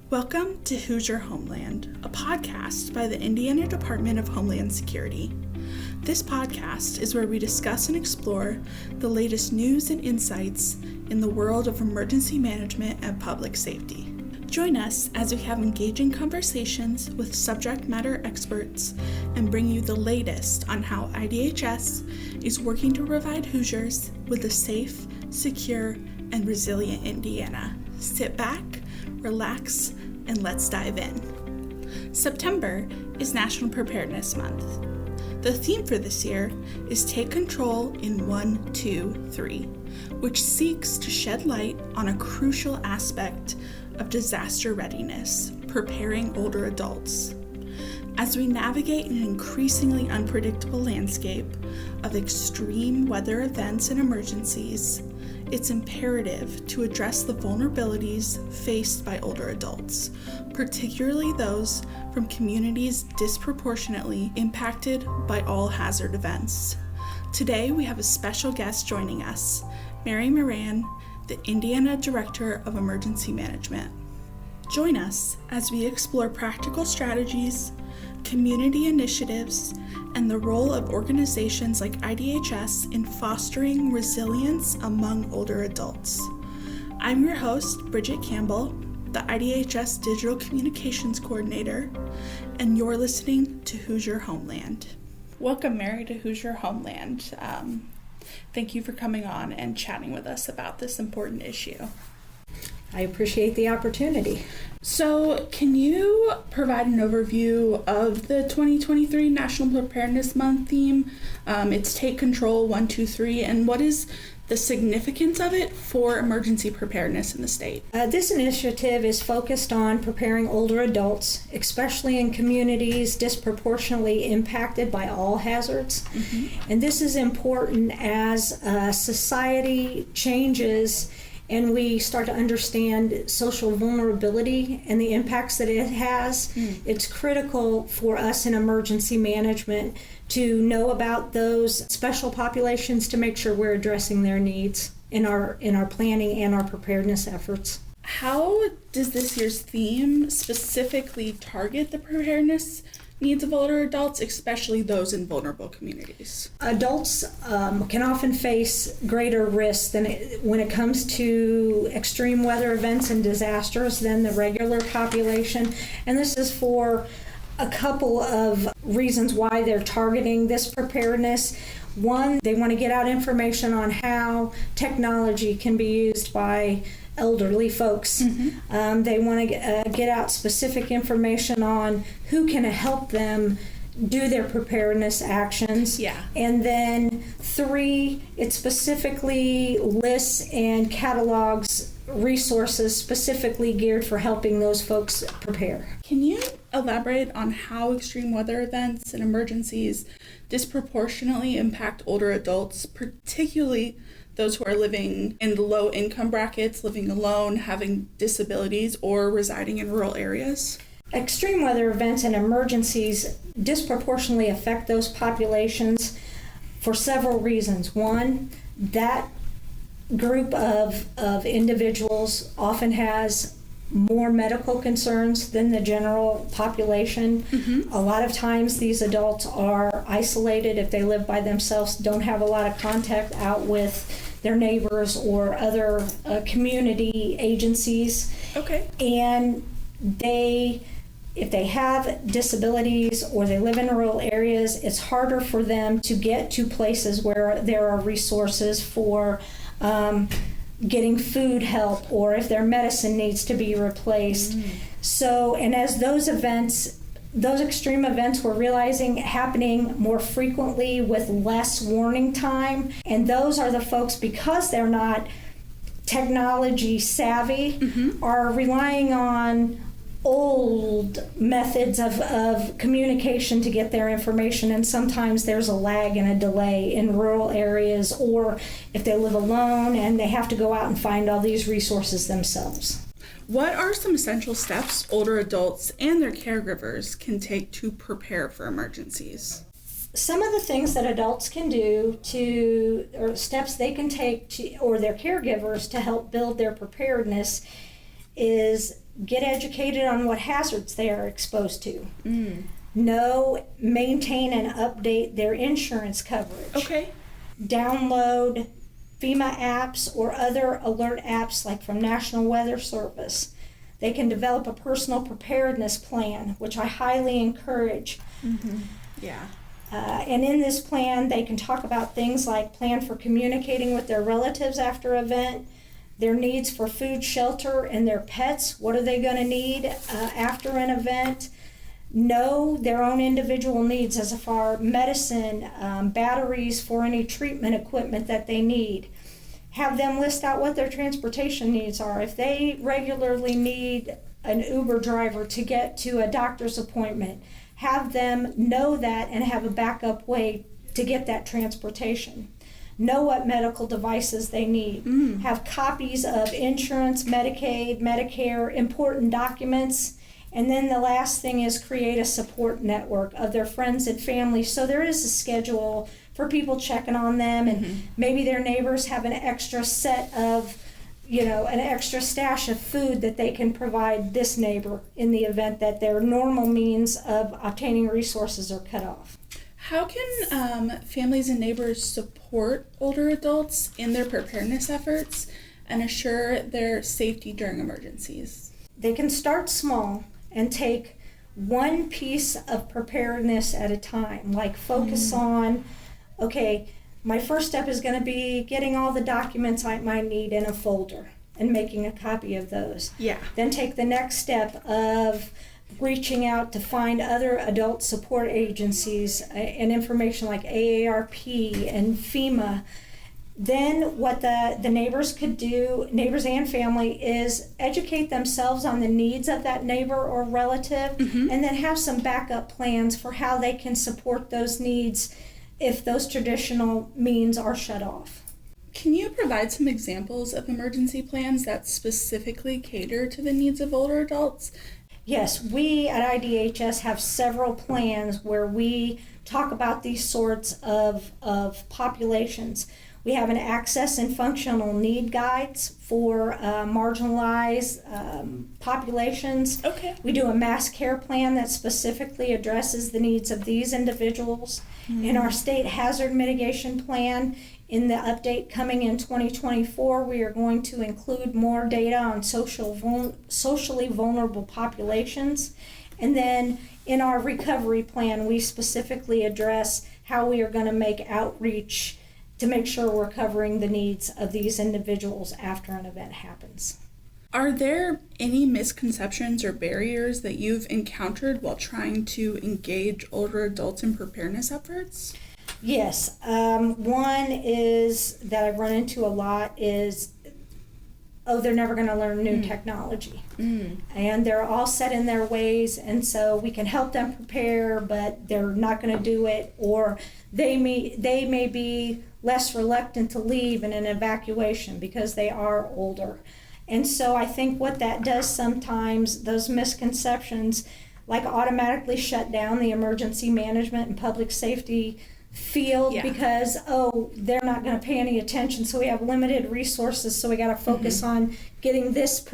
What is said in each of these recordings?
Welcome to Hoosier Homeland, a podcast by the Indiana Department of Homeland Security. This podcast is where we discuss and explore the latest news and insights in the world of emergency management and public safety. Join us as we have engaging conversations with subject matter experts and bring you the latest on how IDHS is working to provide Hoosiers with a safe, secure, and resilient Indiana. Sit back, relax, and let's dive in. September is National Preparedness Month. The theme for this year is Take Control in 1, 2, 3, which seeks to shed light on a crucial aspect of disaster readiness, preparing older adults. As we navigate an increasingly unpredictable landscape of extreme weather events and emergencies, it's imperative to address the vulnerabilities faced by older adults, particularly those from communities disproportionately impacted by all hazard events. Today, we have a special guest joining us, Moran, the Indiana Director of Emergency Management. Join us as we explore practical strategies, community initiatives, and the role of organizations like IDHS in fostering resilience among older adults. I'm your host, Bridget Campbell, the IDHS Digital Communications Coordinator, and you're listening to Hoosier Homeland. Welcome, Mary, to Hoosier Homeland. Thank you for coming on and chatting with us about this important issue. I appreciate the opportunity. So, can you provide an overview of the 2023 National Preparedness Month theme? It's Take Control 1, 2, 3, and what is the significance of it for emergency preparedness in the state? This initiative is focused on preparing older adults, especially in communities disproportionately impacted by all hazards. Mm-hmm. And this is important as society changes and we start to understand social vulnerability and the impacts that it has. It's critical for us in emergency management to know about those special populations to make sure we're addressing their needs in our planning and our preparedness efforts. How does this year's theme specifically target the preparedness needs of older adults, especially those in vulnerable communities? Adults can often face greater risks when it comes to extreme weather events and disasters than the regular population. And this is for a couple of reasons why they're targeting this preparedness. One, they want to get out information on how technology can be used by elderly folks. Mm-hmm. They want to get out specific information on who can help them do their preparedness actions. Yeah. And then 3, it specifically lists and catalogs resources specifically geared for helping those folks prepare. Can you elaborate on how extreme weather events and emergencies disproportionately impact older adults, particularly those who are living in the low income brackets, living alone, having disabilities, or residing in rural areas? Extreme weather events and emergencies disproportionately affect those populations for several reasons. One, that group of individuals often has more medical concerns than the general population. Mm-hmm. A lot of times these adults are isolated if they live by themselves, don't have a lot of contact out with their neighbors or other community agencies. Okay. And if they have disabilities or they live in rural areas, it's harder for them to get to places where there are resources for getting food help or if their medicine needs to be replaced. So, and as those extreme events we're realizing happening more frequently with less warning time, and those are the folks, because they're not technology savvy, mm-hmm. are relying on old methods of communication to get their information, and sometimes there's a lag and a delay in rural areas, or if they live alone and they have to go out and find all these resources themselves. What are some essential steps older adults and their caregivers can take to prepare for emergencies? Some of the things that adults can do or steps they can take or their caregivers to help build their preparedness is get educated on what hazards they are exposed to. Maintain and update their insurance coverage. Okay. Download FEMA apps or other alert apps like from National Weather Service. They can develop a personal preparedness plan, which I highly encourage. Yeah. And in this plan, they can talk about things like plan for communicating with their relatives after event, their needs for food, shelter, and their pets. What are they going to need after an event? Know their own individual needs as far medicine, batteries for any treatment equipment that they need. Have them list out what their transportation needs are. If they regularly need an Uber driver to get to a doctor's appointment, have them know that and have a backup way to get that transportation. Know what medical devices they need. Have copies of insurance, Medicaid, Medicare, important documents. And then the last thing is create a support network of their friends and family. So there is a schedule for people checking on them, and maybe their neighbors have an extra set of, an extra stash of food that they can provide this neighbor in the event that their normal means of obtaining resources are cut off. How can families and neighbors support older adults in their preparedness efforts and assure their safety during emergencies? They can start small and take one piece of preparedness at a time, like focus on, okay, my first step is going to be getting all the documents I might need in a folder and making a copy of those. Yeah. Then take the next step of reaching out to find other adult support agencies and information like AARP and FEMA. Then what the neighbors could do, neighbors and family, is educate themselves on the needs of that neighbor or relative, and then have some backup plans for how they can support those needs if those traditional means are shut off. Can you provide some examples of emergency plans that specifically cater to the needs of older adults? Yes, we at IDHS have several plans where we talk about these sorts of populations. We have an access and functional need guides for marginalized populations. Okay. We do a mass care plan that specifically addresses the needs of these individuals. In our state hazard mitigation plan, in the update coming in 2024, we are going to include more data on socially vulnerable populations. And then in our recovery plan, we specifically address how we are going to make outreach to make sure we're covering the needs of these individuals after an event happens. Are there any misconceptions or barriers that you've encountered while trying to engage older adults in preparedness efforts? Yes. One is that I've run into a lot is, they're never going to learn new technology. And they're all set in their ways, and so we can help them prepare, but they're not going to do it, or they may be less reluctant to leave in an evacuation because they are older. And so I think what that does sometimes, those misconceptions, like automatically shut down the emergency management and public safety field because, they're not going to pay any attention, so we have limited resources, so we got to focus on getting this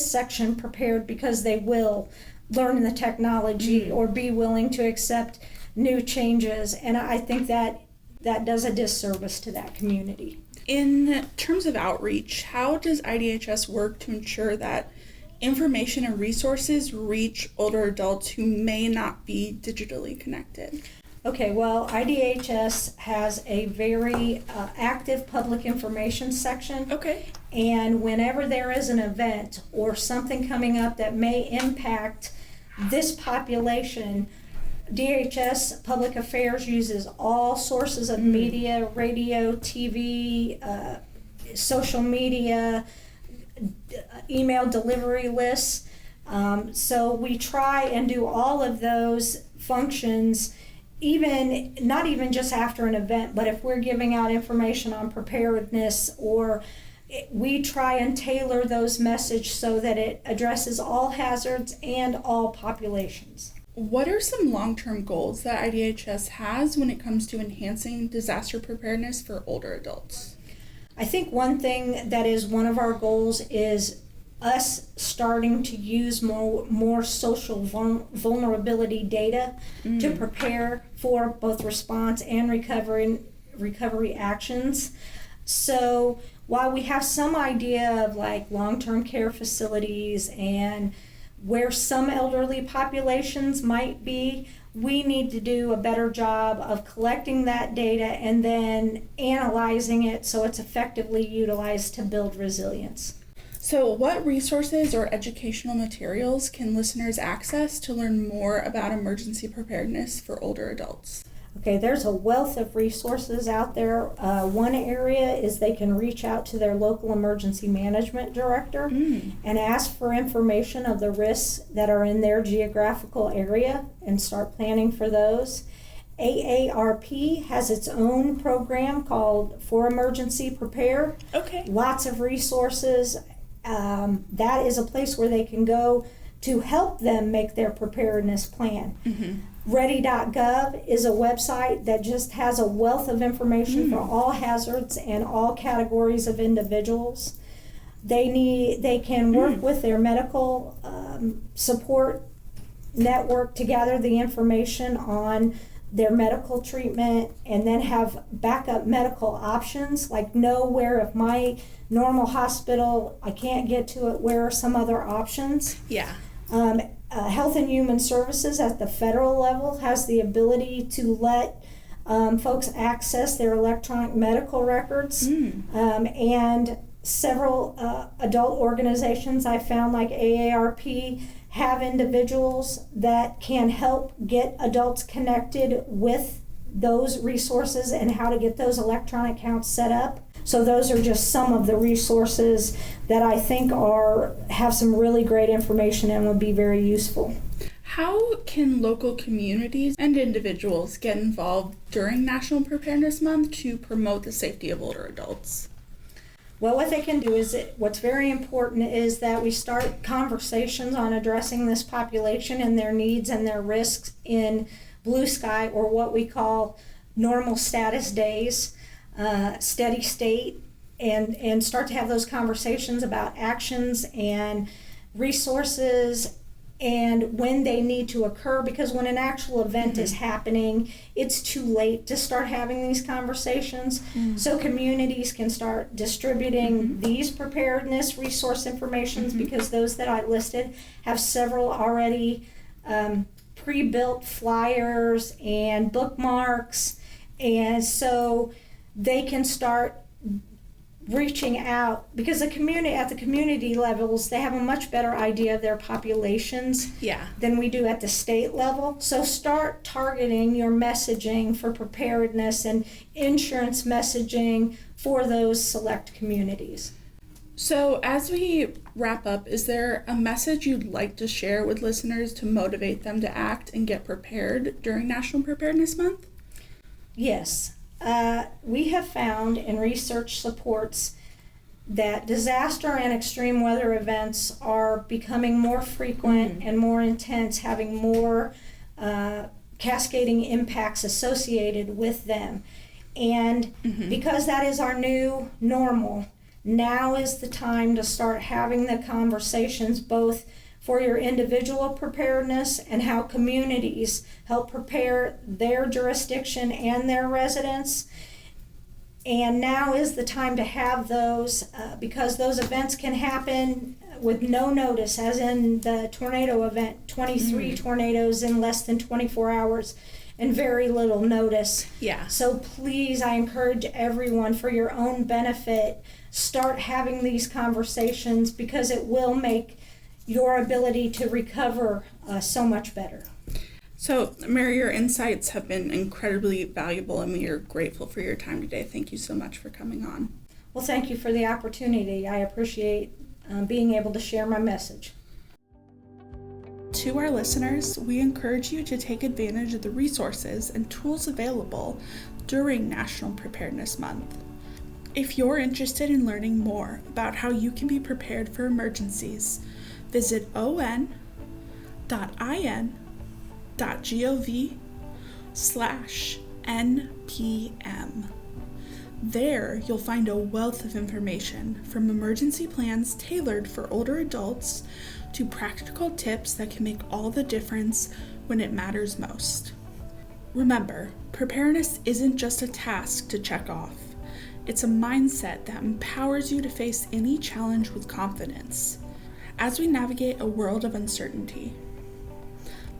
section prepared because they will learn the technology or be willing to accept new changes. And I think that does a disservice to that community. In terms of outreach, how does IDHS work to ensure that information and resources reach older adults who may not be digitally connected? Okay, well, IDHS has a very active public information section. Okay. And whenever there is an event or something coming up that may impact this population, DHS Public Affairs uses all sources of media, radio, TV, social media, email delivery lists. So we try and do all of those functions, not even just after an event, but if we're giving out information on preparedness, or we try and tailor those messages so that it addresses all hazards and all populations. What are some long-term goals that IDHS has when it comes to enhancing disaster preparedness for older adults? I think one thing that is one of our goals is us starting to use more social vulnerability data to prepare for both response and recovery actions. So while we have some idea of like long-term care facilities and where some elderly populations might be, we need to do a better job of collecting that data and then analyzing it so it's effectively utilized to build resilience. So what resources or educational materials can listeners access to learn more about emergency preparedness for older adults? Okay, there's a wealth of resources out there. One area is they can reach out to their local emergency management director and ask for information of the risks that are in their geographical area and start planning for those. AARP has its own program called For Emergency Prepare. Okay. Lots of resources. That is a place where they can go to help them make their preparedness plan. Ready.gov is a website that just has a wealth of information for all hazards and all categories of individuals. They can work with their medical support network to gather the information on their medical treatment and then have backup medical options, like know where if my normal hospital, I can't get to it, where are some other options. Yeah. Health and Human Services at the federal level has the ability to let folks access their electronic medical records. And several adult organizations I found, like AARP, have individuals that can help get adults connected with those resources and how to get those electronic accounts set up. So those are just some of the resources that I think have some really great information and would be very useful. How can local communities and individuals get involved during National Preparedness Month to promote the safety of older adults? Well, what they can do is, what's very important is that we start conversations on addressing this population and their needs and their risks in blue sky, or what we call normal status days, steady state, and start to have those conversations about actions and resources and when they need to occur, because when an actual event is happening, it's too late to start having these conversations. So communities can start distributing these preparedness resource informations, because those that I listed have several already pre-built flyers and bookmarks, and so they can start reaching out, because at the community levels, they have a much better idea of their populations than we do at the state level. So start targeting your messaging for preparedness and insurance messaging for those select communities. So as we wrap up, is there a message you'd like to share with listeners to motivate them to act and get prepared during National Preparedness Month? Yes. We have found, and research supports, that disaster and extreme weather events are becoming more frequent and more intense, having more cascading impacts associated with them. And because that is our new normal, now is the time to start having the conversations, both for your individual preparedness and how communities help prepare their jurisdiction and their residents. And now is the time to have those, because those events can happen with no notice, as in the tornado event, 23 tornadoes in less than 24 hours and very little notice. So please, I encourage everyone, for your own benefit, start having these conversations, because it will make your ability to recover so much better. So, Mary, your insights have been incredibly valuable, and we are grateful for your time today. Thank you so much for coming on. Well, thank you for the opportunity. I appreciate being able to share my message. To our listeners, we encourage you to take advantage of the resources and tools available during National Preparedness Month. If you're interested in learning more about how you can be prepared for emergencies, visit on.in.gov/NPM. There, you'll find a wealth of information, from emergency plans tailored for older adults to practical tips that can make all the difference when it matters most. Remember, preparedness isn't just a task to check off. It's a mindset that empowers you to face any challenge with confidence as we navigate a world of uncertainty.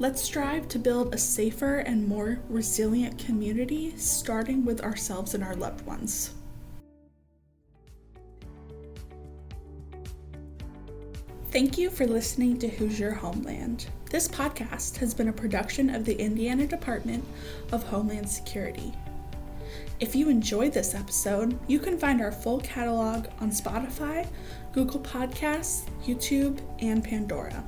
Let's strive to build a safer and more resilient community, starting with ourselves and our loved ones. Thank you for listening to Hoosier Homeland. This podcast has been a production of the Indiana Department of Homeland Security. If you enjoyed this episode, you can find our full catalog on Spotify, Google Podcasts, YouTube, and Pandora.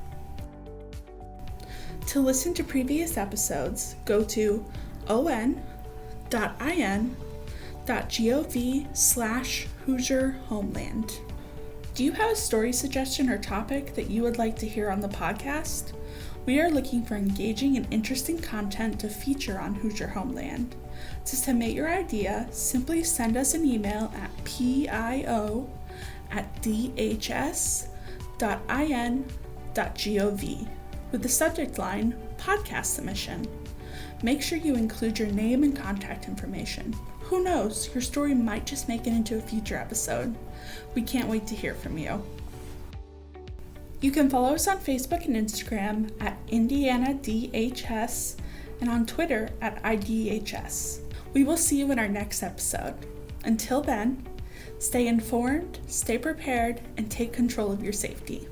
To listen to previous episodes, go to on.in.gov/Hoosier Homeland. Do you have a story suggestion or topic that you would like to hear on the podcast? We are looking for engaging and interesting content to feature on Hoosier Homeland. To submit your idea, simply send us an email at pio@dhs.in.gov with the subject line, Podcast Submission. Make sure you include your name and contact information. Who knows, your story might just make it into a future episode. We can't wait to hear from you. You can follow us on Facebook and Instagram at Indiana DHS and on Twitter at IDHS. We will see you in our next episode. Until then, stay informed, stay prepared, and take control of your safety.